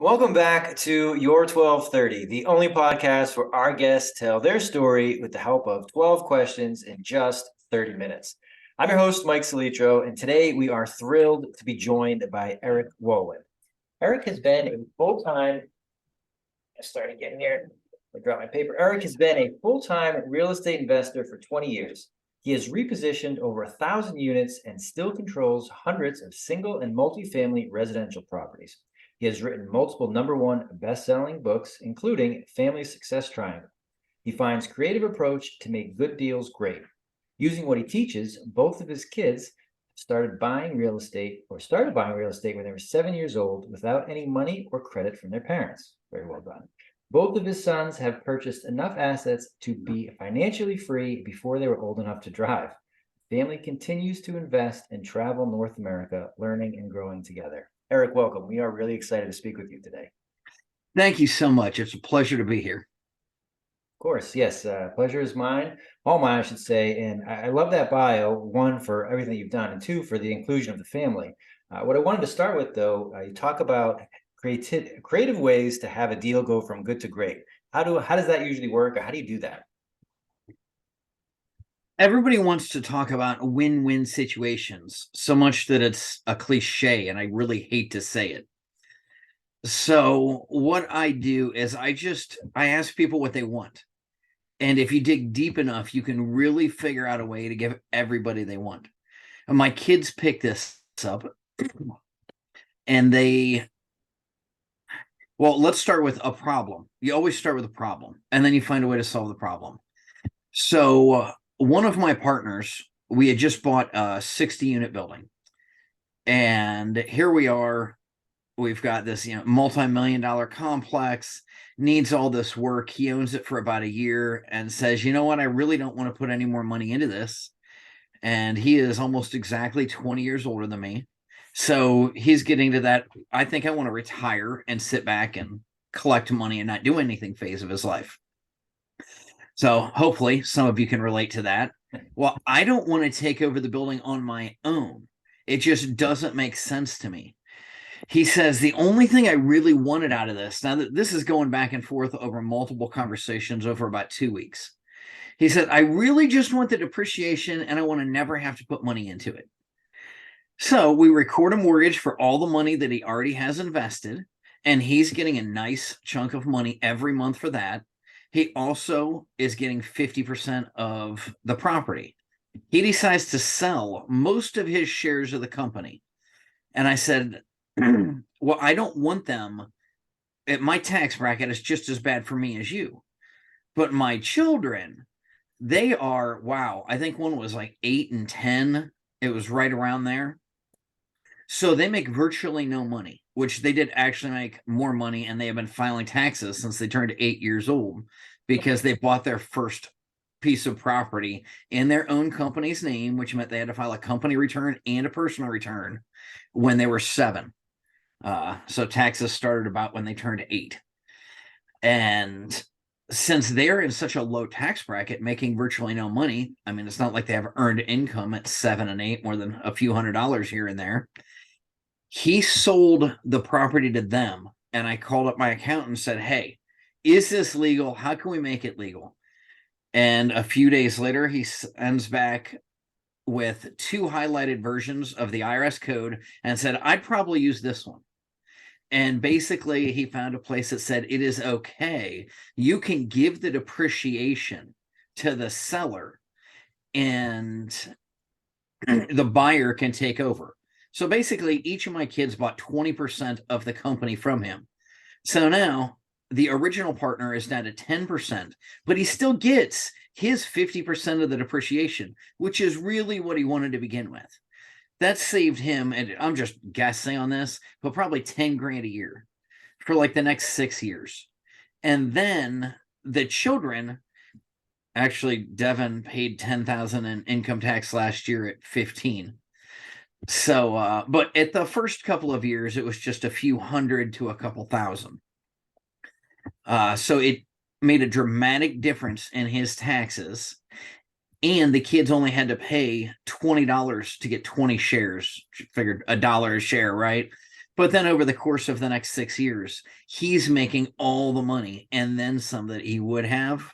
Welcome back to Your 1230, the only podcast where our guests tell their story with the help of 12 questions in just 30 minutes. I'm your host, Mike Solitro, and today we are thrilled to be joined by Eric Wohlwend. Eric has been a full-time, I started getting here, I dropped my paper. Eric has been a full-time real estate investor for 20 years. He has repositioned over 1,000 units and still controls hundreds of single and multifamily residential properties. He has written multiple #1 best-selling books, including Family Success Triangle. He finds creative approach to make good deals great. Using what he teaches, both of his kids started buying real estate when they were 7 years old without any money or credit from their parents. Very well done. Both of his sons have purchased enough assets to be financially free before they were old enough to drive. The family continues to invest and travel North America, learning and growing together. Eric, welcome. We are really excited to speak with you today. Thank you so much. It's a pleasure to be here. Of course, yes. Pleasure is mine. All mine, I should say. And I love that bio, one, for everything you've done, and two, for the inclusion of the family. What I wanted to start with, though, you talk about creative ways to have a deal go from good to great. How does that usually work, or how do you do that? Everybody wants to talk about win-win situations so much that it's a cliche, and I really hate to say it. So what I do is I ask people what they want. And if you dig deep enough, you can really figure out a way to give everybody they want. And my kids pick this up and let's start with a problem. You always start with a problem, and then you find a way to solve the problem. So one of my partners, we had just bought a 60-unit building. And here we are. We've got this, multi-million-dollar complex, needs all this work. He owns it for about a year and says, you know what, I really don't want to put any more money into this. And he is almost exactly 20 years older than me. So he's getting to that, I think I want to retire and sit back and collect money and not do anything phase of his life. So hopefully some of you can relate to that. Well, I don't want to take over the building on my own. It just doesn't make sense to me. He says, the only thing I really wanted out of this, now that this is going back and forth over multiple conversations over about 2 weeks. He said, I really just want the depreciation and I want to never have to put money into it. So we record a mortgage for all the money that he already has invested, and he's getting a nice chunk of money every month for that. He also is getting 50% of the property. He decides to sell most of his shares of the company. And I said, well, I don't want them. My tax bracket is just as bad for me as you. But my children, they are, wow, I think one was like 8 and 10. It was right around there. So they make virtually no money, which they did actually make more money, and they have been filing taxes since they turned 8 years old because they bought their first piece of property in their own company's name, which meant they had to file a company return and a personal return when they were 7. So taxes started about when they turned 8. And since they're in such a low tax bracket, making virtually no money, I mean, it's not like they have earned income at 7 and 8, more than a few $100s here and there. He sold the property to them, and I called up my accountant and said, hey, is this legal? How can we make it legal? And a few days later, he sends back with 2 highlighted versions of the IRS code and said, I'd probably use this one. And basically, he found a place that said, it is okay. You can give the depreciation to the seller, and the buyer can take over. So basically, each of my kids bought 20% of the company from him. So now the original partner is down to 10%, but he still gets his 50% of the depreciation, which is really what he wanted to begin with. That saved him, and I'm just guessing on this, but probably 10 grand a year for like the next 6 years. And then the children, actually, Devin paid $10,000 in income tax last year at 15. So, but at the first couple of years, it was just a few hundred to a couple thousand. So it made a dramatic difference in his taxes. And the kids only had to pay $20 to get 20 shares. Figured $1 a share, right? But then over the course of the next 6 years, he's making all the money and then some that he would have.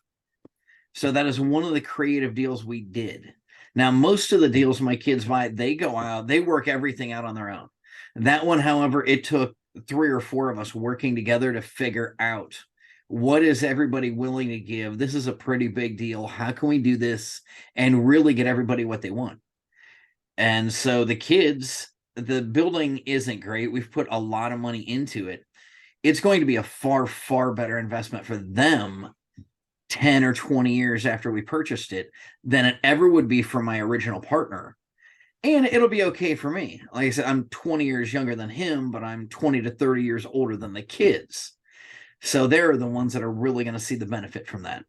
So that is one of the creative deals we did. Now, most of the deals my kids buy, they go out, they work everything out on their own. That one, however, it took 3 or 4 of us working together to figure out what is everybody willing to give. This is a pretty big deal. How can we do this and really get everybody what they want? And so the kids, the building isn't great. We've put a lot of money into it. It's going to be a far, far better investment for them 10 or 20 years after we purchased it than it ever would be for my original partner. And it'll be okay for me. Like I said, I'm 20 years younger than him, but I'm 20 to 30 years older than the kids. So they're the ones that are really going to see the benefit from that.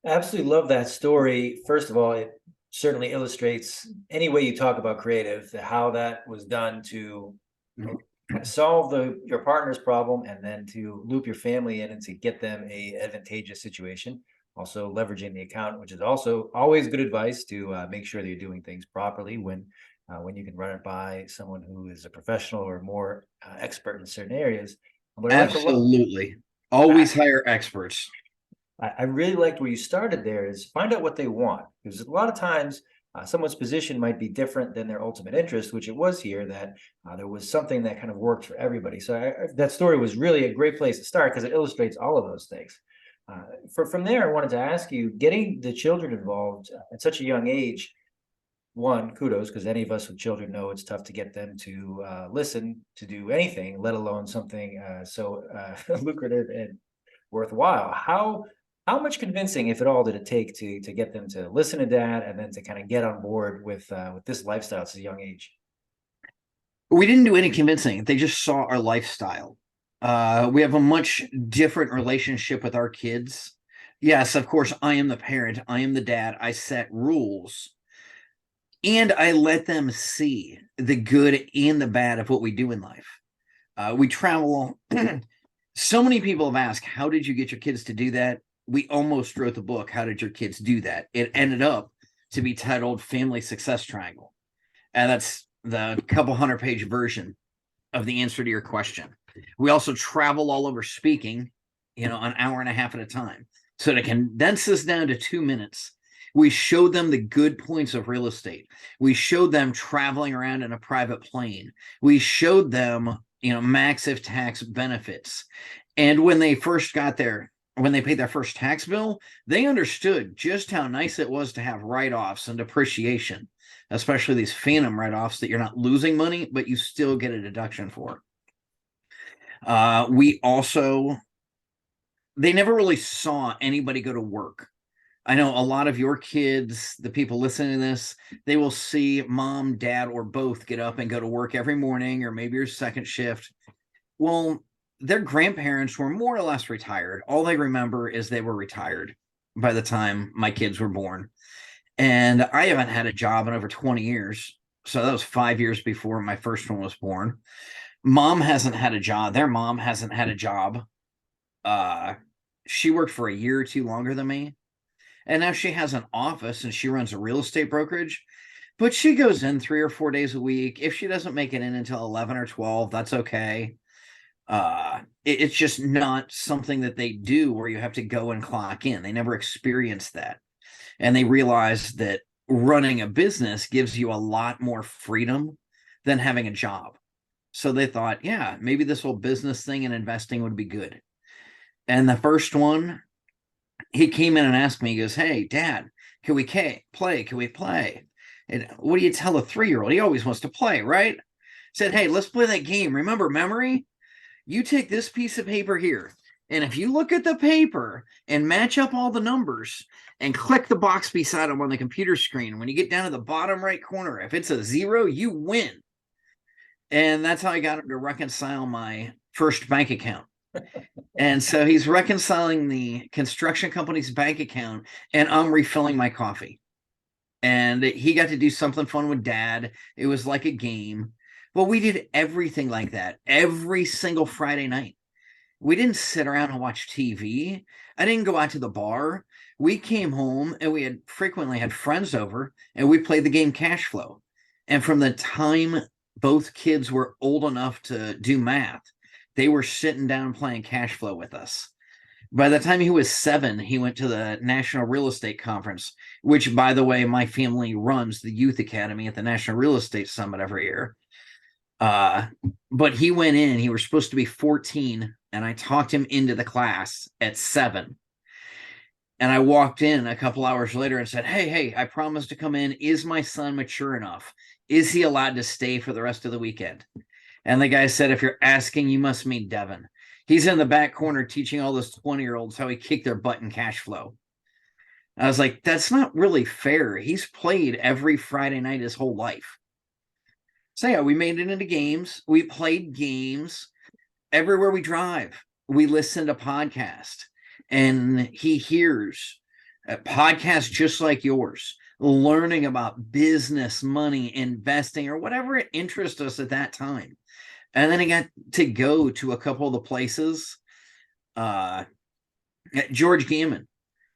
Absolutely love that story. First of all, it certainly illustrates any way you talk about creative, how that was done to kind of solve your partner's problem and then to loop your family in and to get them a advantageous situation. Also leveraging the account, which is also always good advice to make sure that you're doing things properly when you can run it by someone who is a professional or more expert in certain areas. But Absolutely. Always hire experts. I really liked where you started there is find out what they want. Because a lot of times someone's position might be different than their ultimate interest, which it was here, that there was something that kind of worked for everybody. So that story was really a great place to start because it illustrates all of those things. From there, I wanted to ask you, getting the children involved at such a young age, one, kudos, because any of us with children know it's tough to get them to listen to do anything, let alone something so lucrative and worthwhile. How much convincing, if at all, did it take to get them to listen to dad and then to kind of get on board with this lifestyle at a young age? We didn't do any convincing. They just saw our lifestyle. We have a much different relationship with our kids. Yes, of course, I am the parent. I am the dad. I set rules. And I let them see the good and the bad of what we do in life. We travel. So many people have asked, how did you get your kids to do that? We almost wrote the book, How Did Your Kids Do That? It ended up to be titled Family Success Triangle. And that's the couple 100-page version of the answer to your question. We also travel all over speaking, an hour and a half at a time. So to condense this down to 2 minutes, we showed them the good points of real estate. We showed them traveling around in a private plane. We showed them, massive tax benefits. And when they first got there, when they paid their first tax bill, they understood just how nice it was to have write-offs and depreciation, especially these phantom write-offs that you're not losing money, but you still get a deduction for. They never really saw anybody go to work. I know a lot of your kids, the people listening to this, they will see mom, dad, or both get up and go to work every morning, or maybe your second shift. Well, their grandparents were more or less retired. All they remember is they were retired by the time my kids were born. And I haven't had a job in over 20 years. So that was 5 years before my first one was born. Mom hasn't had a job. Their mom hasn't had a job. She worked for a year or two longer than me. And now she has an office and she runs a real estate brokerage. But she goes in 3 or 4 days a week. If she doesn't make it in until 11 or 12, that's okay. It's just not something that they do where you have to go and clock in. They never experienced that. And they realize that running a business gives you a lot more freedom than having a job. So they thought, yeah, maybe this whole business thing and investing would be good. And the first one, he came in and asked me, he goes, hey, Dad, can we play? Can we play? And what do you tell a 3-year-old? He always wants to play, right? Said, hey, let's play that game. Remember memory? You take this piece of paper here, and if you look at the paper and match up all the numbers and click the box beside them on the computer screen, when you get down to the bottom right corner, if it's a 0, you win. And that's how I got him to reconcile my first bank account. And so he's reconciling the construction company's bank account, and I'm refilling my coffee. And he got to do something fun with Dad. It was like a game. Well, we did everything like that every single Friday night. We didn't sit around and watch TV. I didn't go out to the bar. We came home and we had frequently had friends over and we played the game Cash Flow. And from the time both kids were old enough to do math. They were sitting down playing cash flow with us. By the time he was 7, he went to the National Real Estate Conference, which, by the way, my family runs the Youth Academy at the National Real Estate Summit every year. But he went in, he was supposed to be 14, and I talked him into the class at 7. And I walked in a couple hours later and said, hey, I promised to come in. Is my son mature enough? Is he allowed to stay for the rest of the weekend? And the guy said, if you're asking, you must mean Devin. He's in the back corner teaching all those 20-year-olds how he kicked their butt in cash flow. I was like, that's not really fair. He's played every Friday night his whole life. So yeah, we made it into games. We played games everywhere we drive. We listen to podcasts, and he hears a podcast just like yours, learning about business, money, investing, or whatever it interests us at that time. And then he got to go to a couple of the places. George Gammon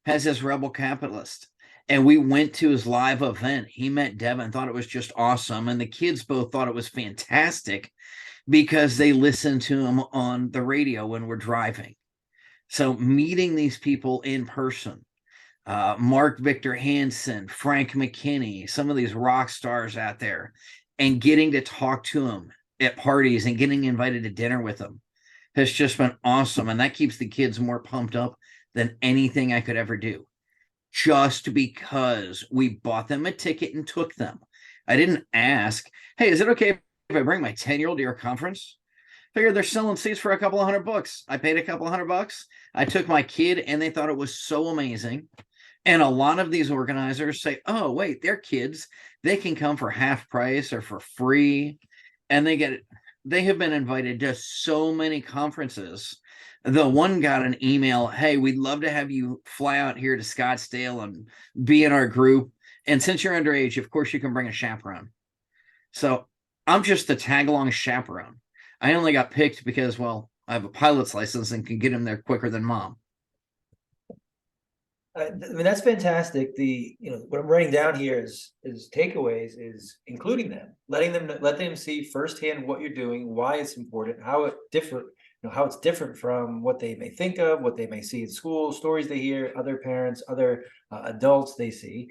has his Rebel Capitalist. And we went to his live event. He met Devin, thought it was just awesome. And the kids both thought it was fantastic because they listened to him on the radio when we're driving. So meeting these people in person, Mark Victor Hansen, Frank McKinney, some of these rock stars out there, and getting to talk to them at parties and getting invited to dinner with them has just been awesome. And that keeps the kids more pumped up than anything I could ever do. Just because we bought them a ticket and took them. I didn't ask, hey, is it okay if I bring my 10-year-old to your conference? Figured they're selling seats for a couple of $100. I paid a couple of $100. I took my kid and they thought it was so amazing. And a lot of these organizers say, oh, wait, they're kids. They can come for half price or for free. And they have been invited to so many conferences. The one got an email, hey, we'd love to have you fly out here to Scottsdale and be in our group. And since you're underage, of course, you can bring a chaperone. So I'm just the tag-along chaperone. I only got picked because, well, I have a pilot's license and can get him there quicker than mom. I mean, that's fantastic. What I'm writing down here is takeaways, is including them, let them see firsthand what you're doing, why it's important, how it's different from what they may think of, what they may see in school, stories they hear, other parents, other adults they see,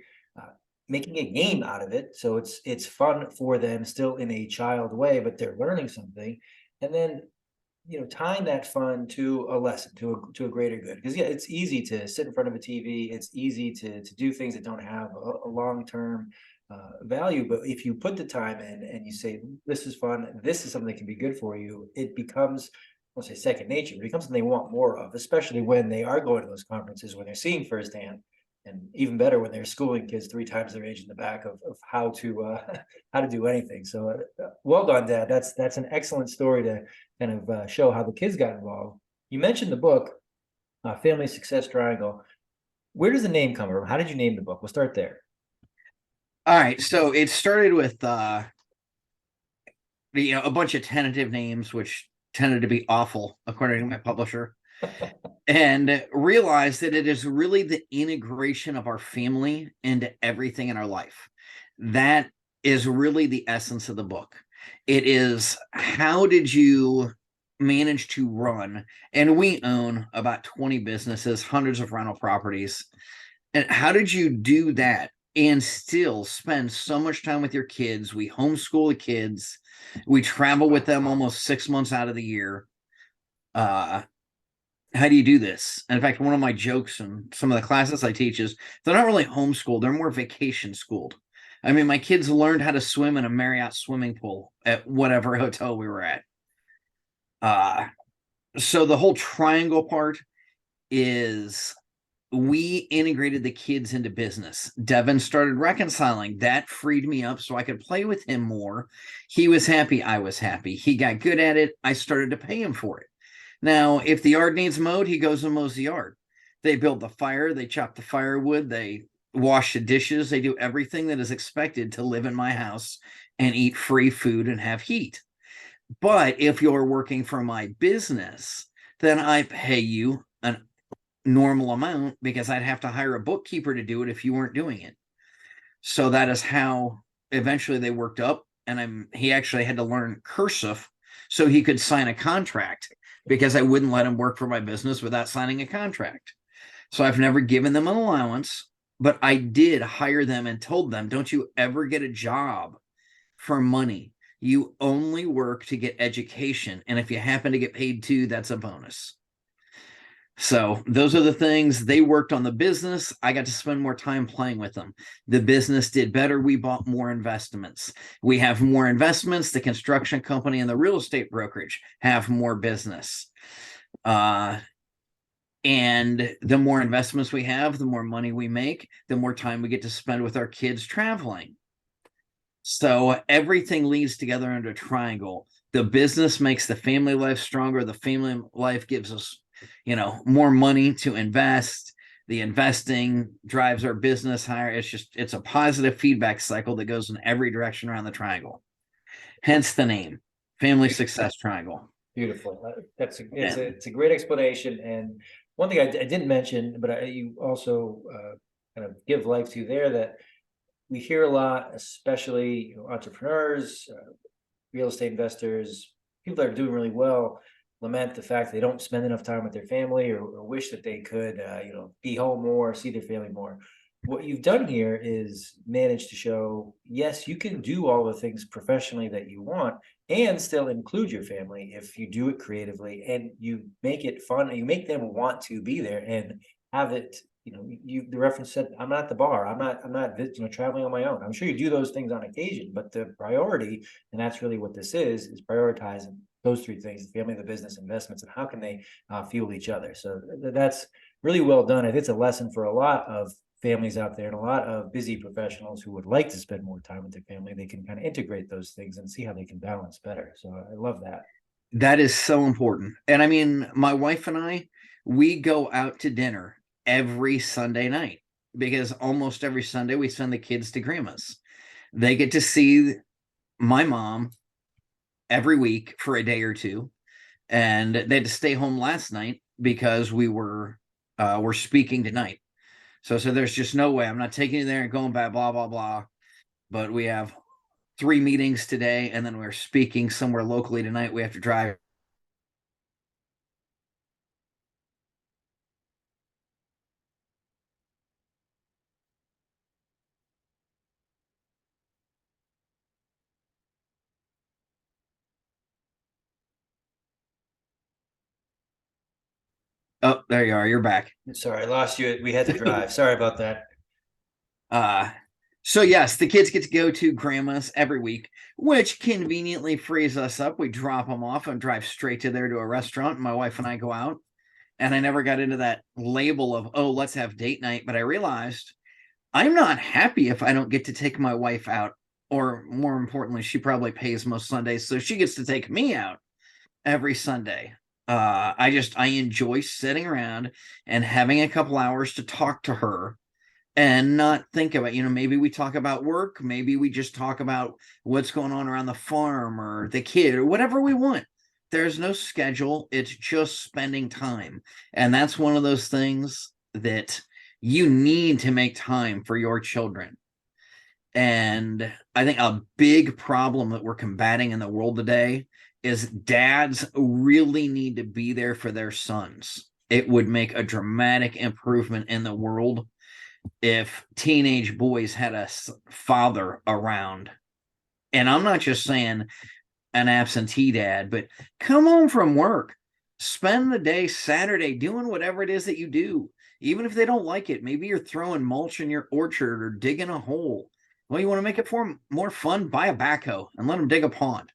making a game out of it. So it's fun for them still in a child way, but they're learning something. And then tying that fun to a lesson, to a greater good. Because yeah, it's easy to sit in front of a TV. It's easy to do things that don't have a long-term value. But if you put the time in and you say, this is fun, this is something that can be good for you, it becomes, I won't say second nature, but it becomes something they want more of, especially when they are going to those conferences, when they're seeing firsthand. And even better when they're schooling kids 3 times their age in the back of how to how to do anything. So well done, Dad. That's an excellent story to kind of show how the kids got involved. You mentioned the book, Family Success Triangle. Where does the name come from? How did you name the book? We'll start there. All right. So it started with a bunch of tentative names, which tended to be awful, according to my publisher. And realize that it is really the integration of our family into everything in our life. That is really the essence of the book. It is, how did you manage to run? And we own about 20 businesses, hundreds of rental properties. And how did you do that and still spend so much time with your kids? We homeschool the kids. We travel with them almost 6 months out of the year. How do you do this? And in fact, one of my jokes in some of the classes I teach is they're not really homeschooled, they're more vacation schooled. I mean, my kids learned how to swim in a Marriott swimming pool at whatever hotel we were at. So the whole triangle part is, we integrated the kids into business. Devin started reconciling. That freed me up so I could play with him more. He was happy, I was happy. He got good at it. I started to pay him for it. Now, if the yard needs mowed, he goes and mows the yard. They build the fire, they chop the firewood, they wash the dishes, they do everything that is expected to live in my house and eat free food and have heat. But if you're working for my business, then I pay you a normal amount because I'd have to hire a bookkeeper to do it if you weren't doing it. So that is how eventually they worked up. and he actually had to learn cursive so he could sign a contract, because I wouldn't let him work for my business without signing a contract. So I've never given them an allowance, but I did hire them and told them, don't you ever get a job for money. You only work to get education. And if you happen to get paid too, that's a bonus. So those are the things. They worked on the business. I got to spend more time playing with them. The business did better. We bought more investments. We have more investments. The construction company and the real estate brokerage have more business. And the more investments we have, the more money we make, the more time we get to spend with our kids traveling. So everything leads together into a triangle. The business makes the family life stronger. The family life gives us, more money to invest. The investing drives our business higher. It's a positive feedback cycle that goes in every direction around the triangle. Hence the name, Family Success Triangle. Beautiful. It's a great explanation. And one thing I didn't mention, but you also kind of give life to there, that we hear a lot, especially entrepreneurs, real estate investors, people that are doing really well, lament the fact they don't spend enough time with their family, or wish that they could, be home more, see their family more. What you've done here is manage to show, yes, you can do all the things professionally that you want and still include your family if you do it creatively, and you make it fun, and you make them want to be there and have it. The reference said, I'm not at the bar. I'm not traveling on my own. I'm sure you do those things on occasion, but the priority, and that's really what this is prioritizing those three things: the family, the business, investments, and how can they fuel each other. So that's really well done. I think it's a lesson for a lot of families out there and a lot of busy professionals who would like to spend more time with their family. They can kind of integrate those things and see how they can balance better. So I love that. That is so important. And I mean, my wife and I, we go out to dinner every Sunday night, because almost every Sunday we send the kids to grandma's. They get to see my mom every week for a day or two. And they had to stay home last night because we're speaking tonight. So there's just no way. I'm not taking you there and going back, blah, blah, blah. But we have 3 meetings today, and then we're speaking somewhere locally tonight. We have to drive. Oh, there you are. You're back. Sorry, I lost you. We had to drive. Sorry about that. So yes, the kids get to go to grandma's every week, which conveniently frees us up. We drop them off and drive straight to there to a restaurant. And my wife and I go out. And I never got into that label of, oh, let's have date night. But I realized I'm not happy if I don't get to take my wife out. Or more importantly, she probably pays most Sundays, so she gets to take me out every Sunday. I enjoy sitting around and having a couple hours to talk to her and not think about, maybe we talk about work, maybe we just talk about what's going on around the farm or the kid or whatever we want. There's no schedule. It's just spending time. And that's one of those things that you need to make time for your children. And I think a big problem that we're combating in the world today is dads really need to be there for their sons. It would make a dramatic improvement in the world if teenage boys had a father around. And I'm not just saying an absentee dad, but come home from work, spend the day Saturday doing whatever it is that you do. Even if they don't like it, maybe you're throwing mulch in your orchard or digging a hole. Well, you want to make it more fun, buy a backhoe and let them dig a pond.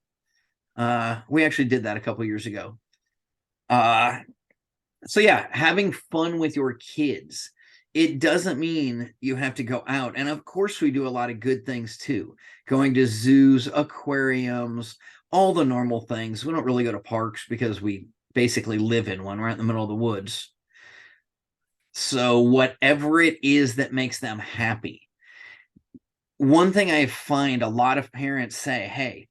We actually did that a couple years ago. So yeah, having fun with your kids. It doesn't mean you have to go out. And of course, we do a lot of good things too. Going to zoos, aquariums, all the normal things. We don't really go to parks because we basically live in one. We're out in the middle of the woods. So whatever it is that makes them happy. One thing I find a lot of parents say, hey,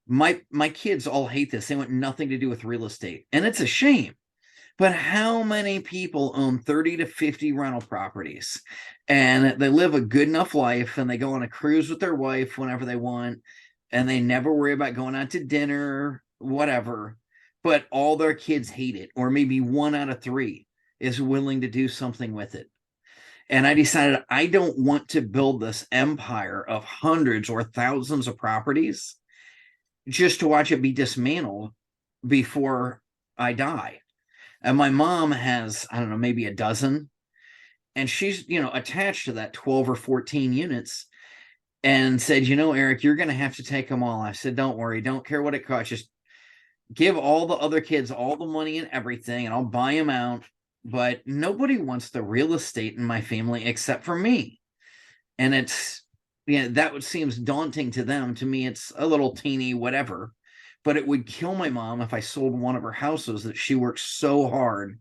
my kids all hate this. They want nothing to do with real estate. And it's a shame. But how many people own 30 to 50 rental properties and they live a good enough life and they go on a cruise with their wife whenever they want? and they never worry about going out to dinner, whatever. But all their kids hate it, or maybe 1 out of 3 is willing to do something with it. And I decided I don't want to build this empire of hundreds or thousands of properties just to watch it be dismantled before I die. And my mom has, I don't know, maybe a dozen, and she's, attached to that 12 or 14 units, and said, Eric, you're going to have to take them all. I said, don't worry, don't care what it costs. Just give all the other kids all the money and everything, and I'll buy them out. But nobody wants the real estate in my family except for me. And it's, that seems daunting to them. To me, it's a little teeny whatever. But it would kill my mom if I sold one of her houses that she works so hard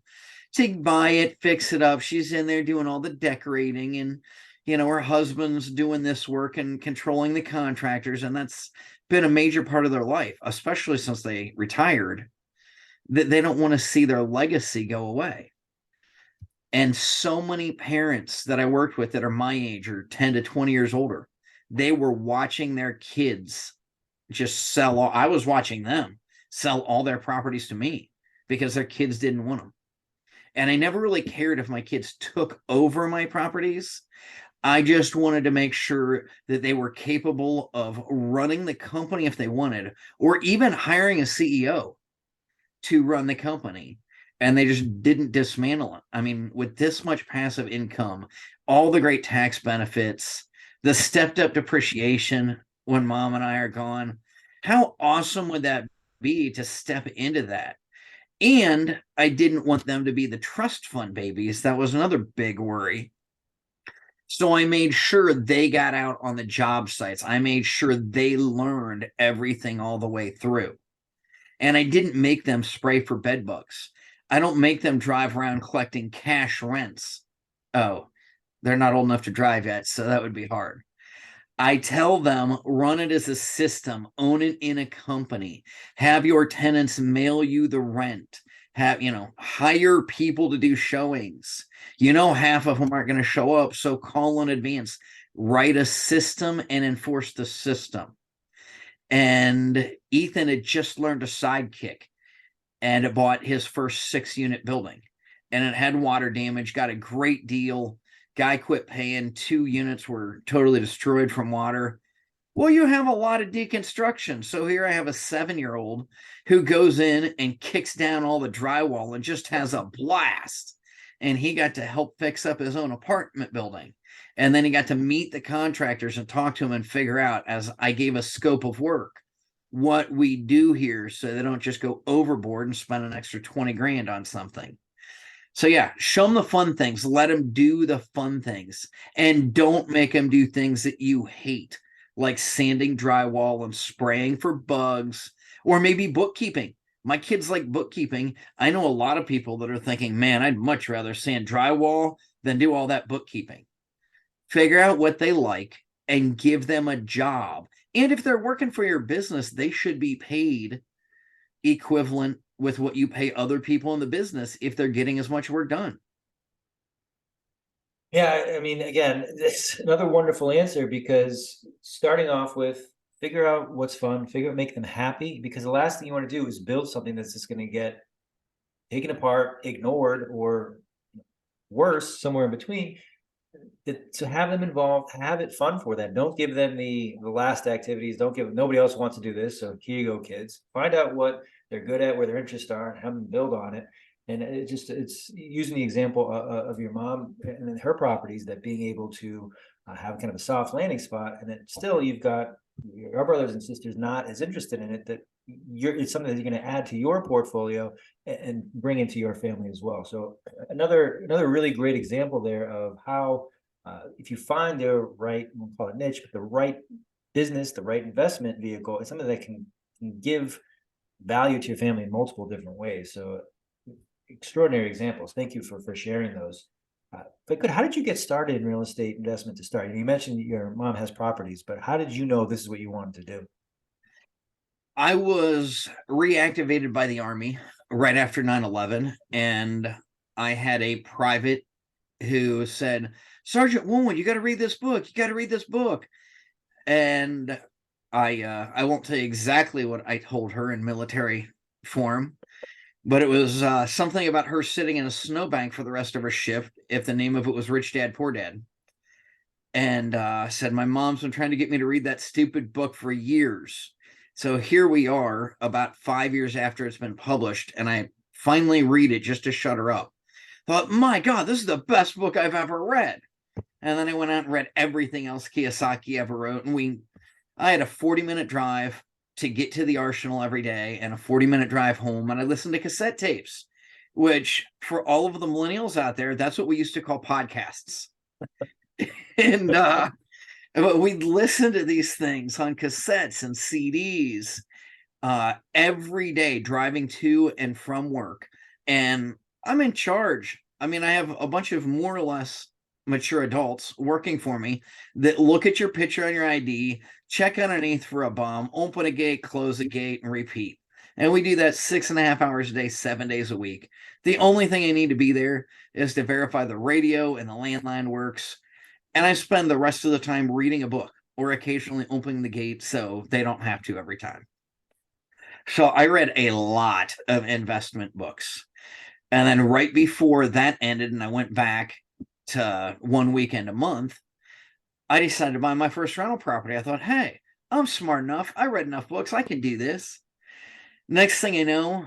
to buy it, fix it up. She's in there doing all the decorating, and her husband's doing this work and controlling the contractors, and that's been a major part of their life, especially since they retired. That they don't want to see their legacy go away. And so many parents that I worked with that are my age or 10 to 20 years older, they were watching their kids just sell all, I was watching them sell all their properties to me because their kids didn't want them. And I never really cared if my kids took over my properties. I just wanted to make sure that they were capable of running the company if they wanted, or even hiring a CEO to run the company. And they just didn't dismantle it. I mean, with this much passive income, all the great tax benefits, the stepped up depreciation when mom and I are gone, how awesome would that be to step into that? And I didn't want them to be the trust fund babies. That was another big worry. So I made sure they got out on the job sites. I made sure they learned everything all the way through. And I didn't make them spray for bed bugs. I don't make them drive around collecting cash rents. Oh, they're not old enough to drive yet, so that would be hard. I tell them, run it as a system, own it in a company, have your tenants mail you the rent, hire people to do showings. Half of them aren't going to show up, so call in advance, write a system and enforce the system. And Ethan had just learned a sidekick and bought his first 6-unit building, and it had water damage, got a great deal. Guy quit paying. 2 units were totally destroyed from water. Well, you have a lot of deconstruction. So here I have a 7-year-old who goes in and kicks down all the drywall and just has a blast. And he got to help fix up his own apartment building. And then he got to meet the contractors and talk to them and figure out, as I gave a scope of work, what we do here so they don't just go overboard and spend an extra 20 grand on something. So yeah, show them the fun things. Let them do the fun things, and don't make them do things that you hate, like sanding drywall and spraying for bugs, or maybe bookkeeping. My kids like bookkeeping. I know a lot of people that are thinking, man, I'd much rather sand drywall than do all that bookkeeping. Figure out what they like and give them a job. And if they're working for your business, they should be paid equivalent with what you pay other people in the business if they're getting as much work done. Yeah, I mean, again, it's another wonderful answer, because starting off with figure out what's fun, make them happy, because the last thing you want to do is build something that's just going to get taken apart, ignored, or worse, somewhere in between. To have them involved, have it fun for them. Don't give them the last activities. Don't give nobody else wants to do this. So here you go, kids. Find out what they're good at, where their interests are, and have them build on it. And it's using the example of your mom and her properties, that being able to have kind of a soft landing spot, and then still you've got your brothers and sisters not as interested in it, that it's something that you're going to add to your portfolio and bring into your family as well. So another really great example there of how if you find the right, we'll call it niche, but the right business, the right investment vehicle, it's something that can give value to your family in multiple different ways. So extraordinary examples. Thank you for sharing those. But how did you get started in real estate investment to start? You mentioned your mom has properties, but how did you know this is what you wanted to do? I was reactivated by the Army right after 9/11, and I had a private who said, Sergeant Wohlwend, you got to read this book. You got to read this book. And I won't tell you exactly what I told her in military form, but it was something about her sitting in a snowbank for the rest of her shift if the name of it was Rich Dad Poor Dad. And said, my mom's been trying to get me to read that stupid book for years. So here we are about 5 years after it's been published, and I finally read it just to shut her up. Thought, my God, this is the best book I've ever read. And then I went out and read everything else Kiyosaki ever wrote. And I had a 40-minute drive to get to the arsenal every day and a 40-minute drive home. And I listened to cassette tapes, which for all of the millennials out there, that's what we used to call podcasts. And we'd listen to these things on cassettes and CDs every day driving to and from work. And I'm in charge. I mean, I have a bunch of more or less mature adults working for me that look at your picture on your ID, check underneath for a bomb, open a gate, close a gate, and repeat. And we do that 6.5 hours a day, 7 days a week. The only thing I need to be there is to verify the radio and the landline works. And I spend the rest of the time reading a book or occasionally opening the gate so they don't have to every time. So I read a lot of investment books. And then right before that ended and I went back to one weekend a month, I decided to buy my first rental property. I thought, hey, I'm smart enough. I read enough books. I can do this. Next thing I know,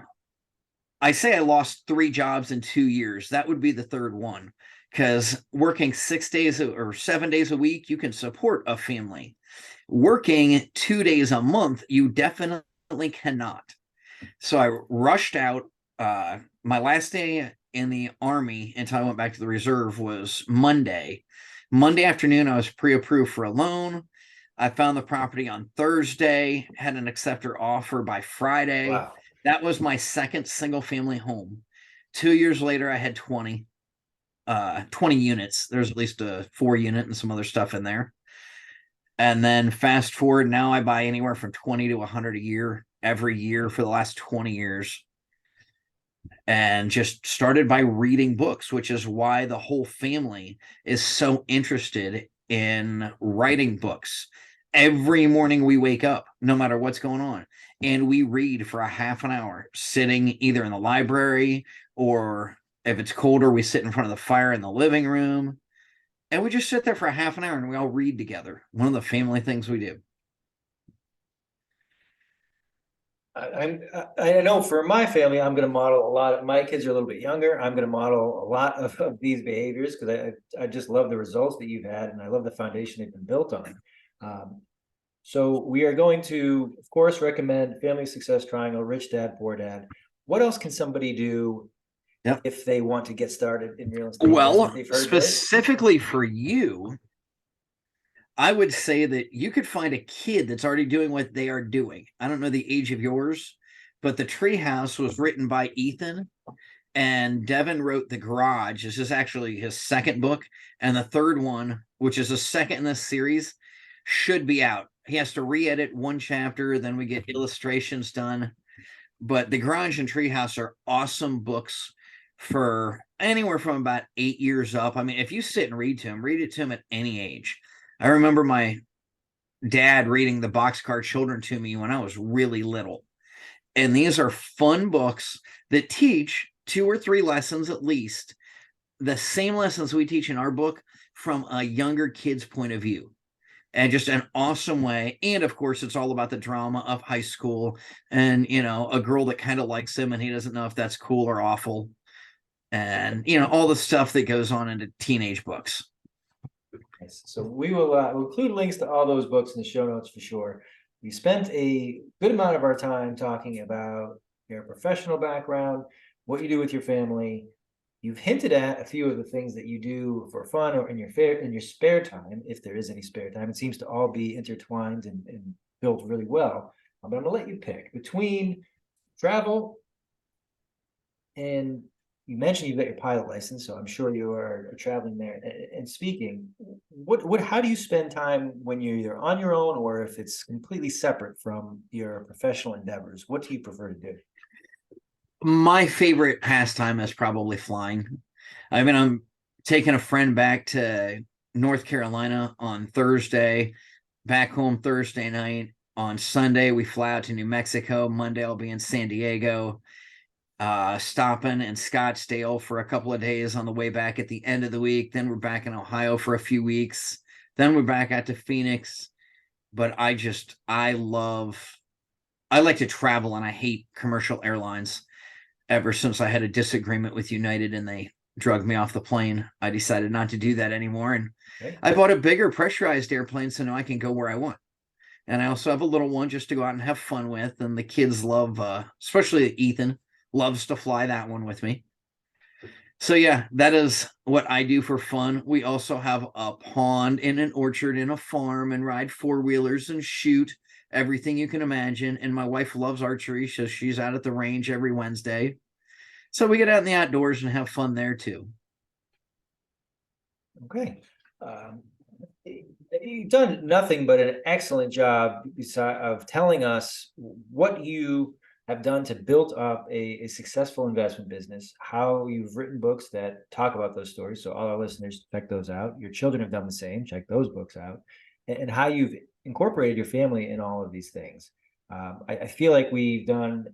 I say I lost 3 jobs in 2 years. That would be the third one, because working 6 days or 7 days a week, you can support a family. Working 2 days a month, you definitely cannot. So I rushed out. My last day in the Army until I went back to the reserve was Monday. Monday afternoon, I was pre-approved for a loan. I found the property on Thursday, had an acceptor offer by Friday. Wow. That was my second single family home. 2 years later, I had 20 units. There's at least a 4 unit and some other stuff in there. And then fast forward, now I buy anywhere from 20 to 100 a year every year for the last 20 years. And just started by reading books, which is why the whole family is so interested in writing books. Every morning we wake up, no matter what's going on, and we read for a half an hour, sitting either in the library or if it's colder, we sit in front of the fire in the living room. And we just sit there for a half an hour and we all read together. One of the family things we do. I know for my family, I'm going to model a lot. My kids are a little bit younger. I'm going to model a lot of these behaviors because I just love the results that you've had and I love the foundation they've been built on. So we are going to, of course, recommend Family Success Triangle, Rich Dad, Poor Dad. What else can somebody do if they want to get started in real estate? Well, specifically for you, I would say that you could find a kid that's already doing what they are doing. I don't know the age of yours, but The Treehouse was written by Ethan, and Devin wrote The Garage. This is actually his second book, and the third one, which is the second in this series, should be out. He has to re-edit one chapter, then we get illustrations done. But The Garage and Treehouse are awesome books for anywhere from about 8 years up. I mean, if you sit and read it to him at any age. I remember my dad reading the Boxcar Children to me when I was really little. And these are fun books that teach 2 or 3 lessons at least, the same lessons we teach in our book from a younger kid's point of view. And just an awesome way. And of course, it's all about the drama of high school and, a girl that kind of likes him and he doesn't know if that's cool or awful. And, all the stuff that goes on into teenage books. So we will we'll include links to all those books in the show notes for sure. We spent a good amount of our time talking about your professional background, what you do with your family. You've hinted at a few of the things that you do for fun or in your spare time, if there is any spare time. It seems to all be intertwined and built really well. But I'm going to let you pick between travel and you mentioned you've got your pilot license, so I'm sure you are traveling there and speaking. How do you spend time when you're either on your own or if it's completely separate from your professional endeavors? What do you prefer to do? My favorite pastime is probably flying. I mean, I'm taking a friend back to North Carolina on Thursday, back home Thursday night. On Sunday, we fly out to New Mexico. Monday, I'll be in San Diego, stopping in Scottsdale for a couple of days on the way back at the end of the week. Then we're back in Ohio for a few weeks. Then we're back out to Phoenix. But I like to travel, and I hate commercial airlines. Ever since I had a disagreement with United and they drugged me off the plane, I decided not to do that anymore. And Okay. I bought a bigger pressurized airplane so now I can go where I want. And I also have a little one just to go out and have fun with. And the kids love, especially Ethan, loves to fly that one with me. So yeah, that is what I do for fun. We also have a pond and an orchard and a farm and ride four-wheelers and shoot everything you can imagine. And my wife loves archery, so she's out at the range every Wednesday. So we get out in the outdoors and have fun there too. Okay. Um, you've done nothing but an excellent job of telling us what you have done to build up a successful investment business, how you've written books that talk about those stories. So all our listeners, check those out. Your children have done the same. Check those books out. And how you've incorporated your family in all of these things. I feel like we've done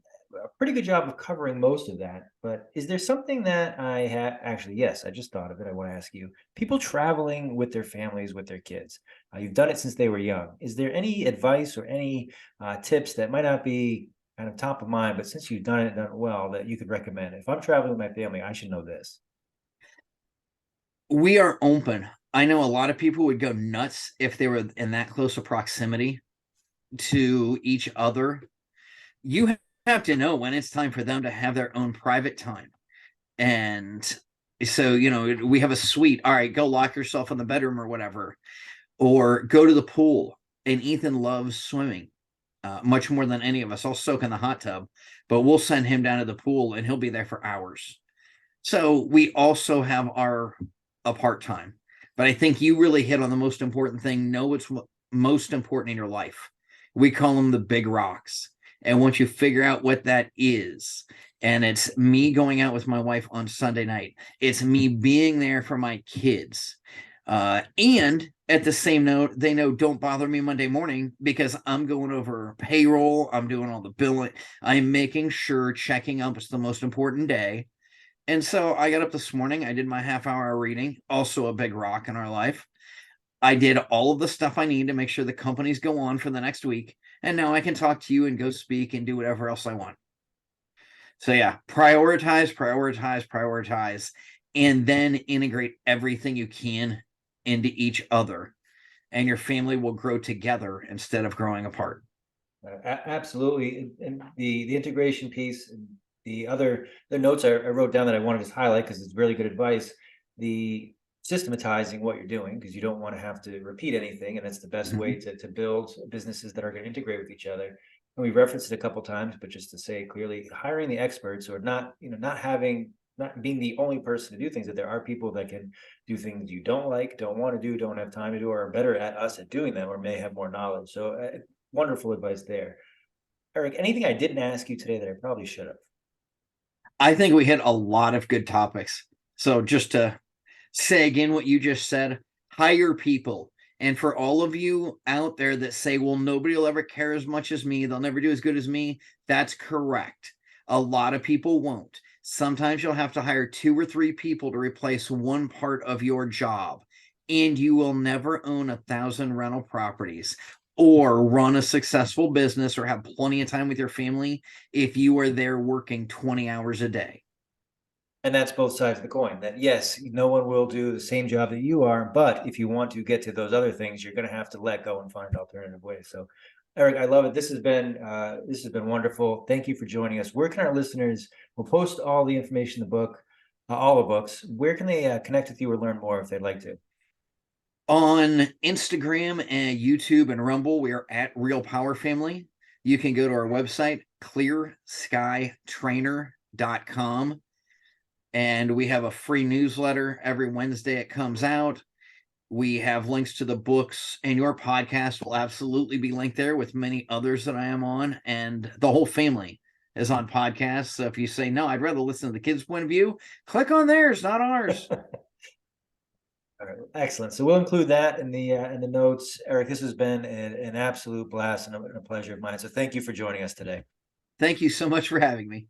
a pretty good job of covering most of that. But is there something that I have actually? Yes, I just thought of it. I want to ask you: people traveling with their families, with their kids. You've done it since they were young. Is there any advice or any tips that might not be kind of top of mind, but since you've done it well, that you could recommend? If I'm traveling with my family, I should know this. We are open. I know a lot of people would go nuts if they were in that close of proximity to each other. You have to know when it's time for them to have their own private time. And so, we have a suite. All right, go lock yourself in the bedroom or whatever, or go to the pool. And Ethan loves swimming much more than any of us. I'll soak in the hot tub, but we'll send him down to the pool and he'll be there for hours. So we also have our apart time. But I think you really hit on the most important thing. Know what's most important in your life. We call them the big rocks. And once you figure out what that is, and it's me going out with my wife on Sunday night, it's me being there for my kids. And at the same note, they know don't bother me Monday morning because I'm going over payroll. I'm doing all the billing. I'm making sure checking up is the most important day. And so I got up this morning. I did my half-hour reading, also a big rock in our life. I did all of the stuff I need to make sure the companies go on for the next week. And now I can talk to you and go speak and do whatever else I want. So yeah, prioritize, and then integrate everything you can into each other. And your family will grow together instead of growing apart. Absolutely. And the integration piece, and the notes I wrote down that I wanted to highlight because it's really good advice. The systematizing what you're doing, because you don't want to have to repeat anything, and that's the best way to build businesses that are going to integrate with each other. And we referenced it a couple times, but just to say it clearly, hiring the experts, or not being the only person to do things, that there are people that can do things you don't like, don't want to do, don't have time to do, or are better at us at doing them, or may have more knowledge. So wonderful advice there. Eric, anything I didn't ask you today that I probably should have? I think we hit a lot of good topics. So just to say again what you just said, hire people. And for all of you out there that say, well, nobody will ever care as much as me, they'll never do as good as me, that's correct. A lot of people won't. Sometimes you'll have to hire 2 or 3 people to replace one part of your job, and you will never own 1,000 rental properties or run a successful business or have plenty of time with your family if you are there working 20 hours a day. And that's both sides of the coin. That yes, no one will do the same job that you are, but if you want to get to those other things, you're going to have to let go and find alternative ways. So, Eric, I love it. This has been wonderful. Thank you for joining us. Where can our listeners? We'll post all the information in the book, all the books. Where can they connect with you or learn more if they'd like to? On Instagram and YouTube and Rumble, we are at Real Power Family. You can go to our website, clearskytrainer.com. And we have a free newsletter every Wednesday. It comes out. We have links to the books, and your podcast will absolutely be linked there with many others that I am on. And the whole family is on podcasts. So if you say, no, I'd rather listen to the kids' point of view, click on theirs, not ours. All right, excellent. So we'll include that in the notes. Eric, this has been an absolute blast and a pleasure of mine. So thank you for joining us today. Thank you so much for having me.